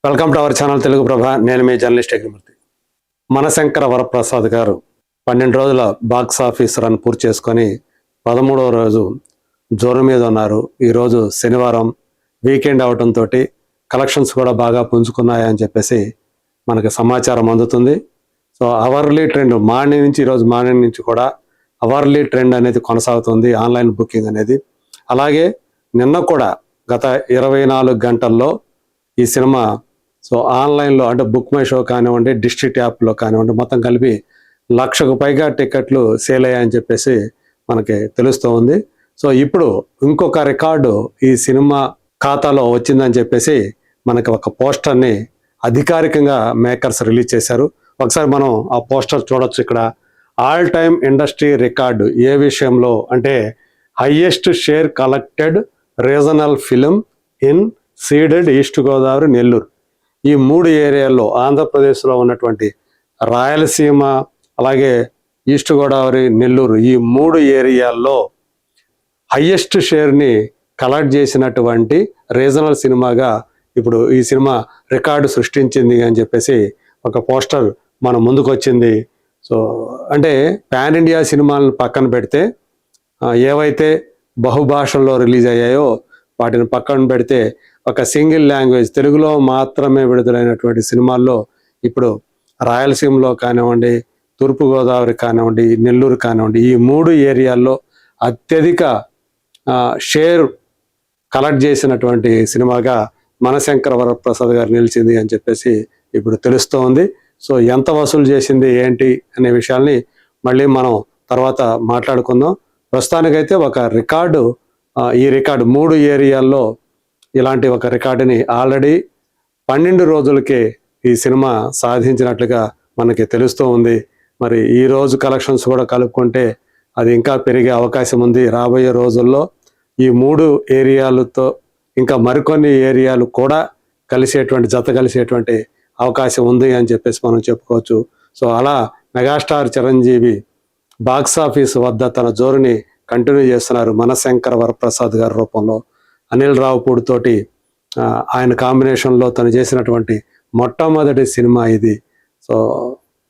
Welcome to our channel Telugu Prabha. నేను మీ journalist అగ్నిమూర్తి. మనశంకర Varaprasad గారు 12 రోజుల బాక్స్ ఆఫీస్ రన్ పూర్తి చేసుకొని 13వ రోజు జ్వరం మీద ఉన్నారు. ఈరోజు శనివారం వీకెండ్ అవడంతో కలెక్షన్స్ కూడా బాగా పుంజుకున్నాయని చెప్పేసి మనకి సమాచారం అందుతుంది. సో అవర్లీ ట్రెండ్ ఈరోజు మార్నింగ్ నుంచి కూడా అవర్లీ ట్రెండ్ అనేది కొనసాగుతుంది, ఆన్లైన్ బుకింగ్ అనేది. అలాగే నిన్న కూడా గత 24 గంటల్లో ఈ సినిమా ఆన్లైన్లో అంటే బుక్ మై షో కానివ్వండి, డిస్ట్రిక్ట్ యాప్లో కానివ్వండి, మొత్తం కలిపి 1,00,000కు పైగా టికెట్లు సేల్ అయ్యాయని చెప్పేసి మనకి తెలుస్తూ ఉంది. సో ఇప్పుడు ఇంకొక రికార్డు ఈ సినిమా ఖాతాలో వచ్చిందని చెప్పేసి మనకి ఒక పోస్టర్ని అధికారికంగా మేకర్స్ రిలీజ్ చేశారు. ఒకసారి మనం ఆ పోస్టర్ చూడొచ్చు. ఇక్కడ ఆల్ టైమ్ ఇండస్ట్రీ రికార్డు ఏ విషయంలో అంటే highest share collected regional film in Ceded East Godavari, Nellore. ఈ 3 ఏరియాల్లో ఆంధ్రప్రదేశ్లో ఉన్నటువంటి రాయలసీమ, అలాగే ఈస్ట్ గోదావరి, నెల్లూరు, ఈ 3 ఏరియాల్లో హయ్యెస్ట్ షేర్ని కలెక్ట్ చేసినటువంటి రీజనల్ సినిమాగా ఇప్పుడు ఈ సినిమా రికార్డు సృష్టించింది అని చెప్పేసి ఒక పోస్టర్ మన ముందుకు వచ్చింది. సో అంటే పాన్ ఇండియా సినిమాలను పక్కన పెడితే ఏవైతే బహుభాషల్లో రిలీజ్ అయ్యాయో వాటిని పక్కన పెడితే ఒక సింగిల్ లాంగ్వేజ్ తెలుగులో మాత్రమే విడుదలైనటువంటి సినిమాల్లో ఇప్పుడు రాయలసీమలో కానివ్వండి, తూర్పుగోదావరి కానివ్వండి, నెల్లూరు కానివ్వండి, ఈ 3 ఏరియాల్లో అత్యధిక షేర్ కలెక్ట్ చేసినటువంటి సినిమాగా మనశంకర వరప్రసాద్ గారు నిలిచింది అని చెప్పేసి ఇప్పుడు తెలుస్తూ ఉంది. సో ఎంత వసూలు చేసింది ఏంటి అనే విషయాల్ని మళ్ళీ మనం తర్వాత మాట్లాడుకుందాం. ప్రస్తుతానికైతే ఒక రికార్డు, ఈ రికార్డు 3 ఏరియాల్లో ఇలాంటి ఒక రికార్డుని ఆల్రెడీ 12 రోజులకే ఈ సినిమా సాధించినట్లుగా మనకి తెలుస్తూ ఉంది. మరి ఈ రోజు కలెక్షన్స్ కూడా కలుపుకుంటే అది ఇంకా పెరిగే అవకాశం ఉంది. రాబోయే రోజుల్లో ఈ 3 ఏరియాలతో ఇంకా మరికొన్ని ఏరియాలు కూడా జత కలిసేటువంటి అవకాశం ఉంది అని చెప్పేసి మనం చెప్పుకోవచ్చు. సో అలా మెగాస్టార్ చిరంజీవి బాక్స్ ఆఫీస్ వద్ద తన జోరుని కంటిన్యూ చేస్తున్నారు. మనశంకర వరప్రసాద్ గారి రూపంలో అనిల్ రావుపూడి తోటి ఆయన కాంబినేషన్లో తను చేసినటువంటి మొట్టమొదటి సినిమా ఇది. సో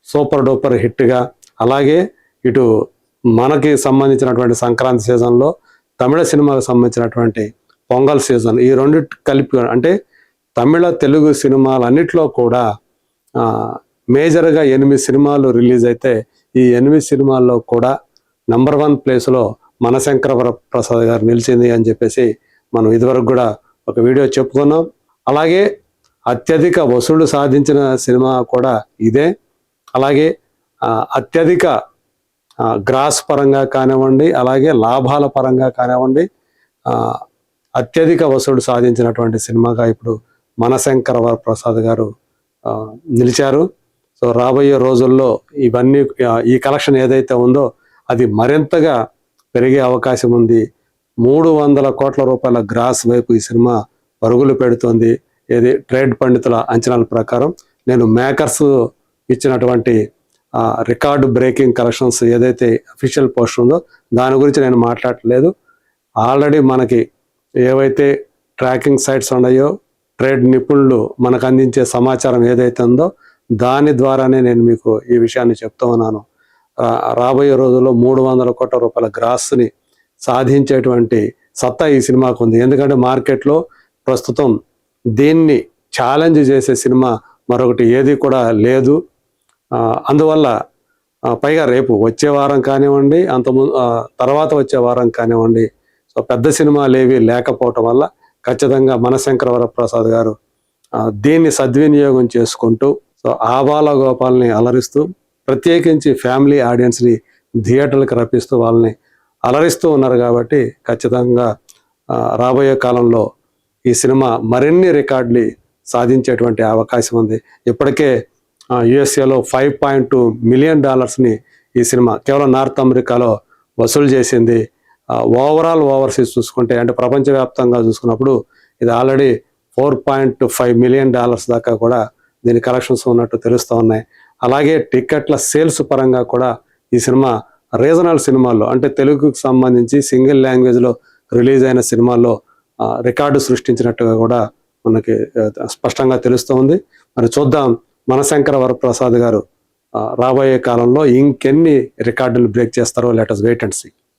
సూపర్ డూపర్ హిట్గా, అలాగే ఇటు మనకి సంబంధించినటువంటి సంక్రాంతి సీజన్లో తమిళ సినిమాకు సంబంధించినటువంటి పొంగల్ సీజన్, ఈ 2 కలిపి అంటే తమిళ తెలుగు సినిమాలన్నిట్లో కూడా మేజర్గా 8 సినిమాలు రిలీజ్ అయితే ఈ 8 సినిమాల్లో కూడా నంబర్ 1 ప్లేస్లో మనశంకర వరప్రసాద్ గారు నిలిచింది అని చెప్పేసి మనం ఇదివరకు కూడా ఒక వీడియో చెప్పుకున్నాం. అలాగే అత్యధిక వసూళ్లు సాధించిన సినిమా కూడా ఇదే. అలాగే అత్యధిక గ్రాస్ పరంగా కానివ్వండి, అలాగే లాభాల పరంగా కానివ్వండి, అత్యధిక వసూళ్లు సాధించినటువంటి సినిమాగా ఇప్పుడు మనశంకర వరప్రసాద్ గారు నిలిచారు. సో రాబోయే రోజుల్లో ఇవన్నీ ఈ కలెక్షన్ ఏదైతే ఉందో అది మరింతగా పెరిగే అవకాశం ఉంది. 300 కోట్ల రూపాయల గ్రాస్ వైపు ఈ సినిమా పరుగులు పెడుతోంది. ఏది ట్రేడ్ పండితుల అంచనాల ప్రకారం. నేను మేకర్స్ ఇచ్చినటువంటి రికార్డు బ్రేకింగ్ కలెక్షన్స్ ఏదైతే అఫీషియల్ పోస్ట్ ఉందో దాని గురించి నేను మాట్లాడలేదు. ఆల్రెడీ మనకి ఏవైతే ట్రాకింగ్ సైట్స్ ఉన్నాయో, ట్రేడ్ నిపుణులు మనకు అందించే సమాచారం ఏదైతే ఉందో దాని ద్వారానే నేను మీకు ఈ విషయాన్ని చెప్తూ ఉన్నాను. రాబోయే రోజుల్లో 300 కోట్ల రూపాయల గ్రాస్ని సాధించేటువంటి సత్తా ఈ సినిమాకు ఉంది. ఎందుకంటే మార్కెట్లో ప్రస్తుతం దీన్ని ఛాలెంజ్ చేసే సినిమా మరొకటి ఏది కూడా లేదు. అందువల్ల పైగా రేపు వచ్చే వారం కానివ్వండి, తర్వాత వచ్చే వారం కానివ్వండి, సో పెద్ద సినిమాలు ఏవి లేకపోవటం వల్ల ఖచ్చితంగా మనశంకర వరప్రసాద్ గారు దీన్ని సద్వినియోగం చేసుకుంటూ సో ఆబాల గోపాల్ని అలరిస్తూ, ప్రత్యేకించి ఫ్యామిలీ ఆడియన్స్ని థియేటర్లకు రప్పిస్తూ వాళ్ళని అలరిస్తూ ఉన్నారు. కాబట్టి ఖచ్చితంగా రాబోయే కాలంలో ఈ సినిమా మరిన్ని రికార్డులు సాధించేటువంటి అవకాశం ఉంది. ఇప్పటికే యుఎస్ఏలో $5.2 మిలియన్ ఈ సినిమా కేవలం నార్త్ అమెరికాలో వసూలు చేసింది. ఓవర్సీస్ చూసుకుంటే అంటే ప్రపంచవ్యాప్తంగా చూసుకున్నప్పుడు ఇది ఆల్రెడీ $4.5 మిలియన్ దాకా కూడా దీని కలెక్షన్స్ ఉన్నట్టు తెలుస్తూ ఉన్నాయి. అలాగే టికెట్ల సేల్స్ పరంగా కూడా ఈ సినిమా రీజనల్ సినిమాల్లో అంటే తెలుగుకు సంబంధించి సింగిల్ లాంగ్వేజ్లో రిలీజ్ అయిన సినిమాల్లో రికార్డు సృష్టించినట్టుగా కూడా మనకి స్పష్టంగా తెలుస్తోంది. మరి చూద్దాం మనశంకర వరప్రసాద్ గారు రాబోయే కాలంలో ఇంకెన్ని రికార్డులు బ్రేక్ చేస్తారో. Let us wait and see.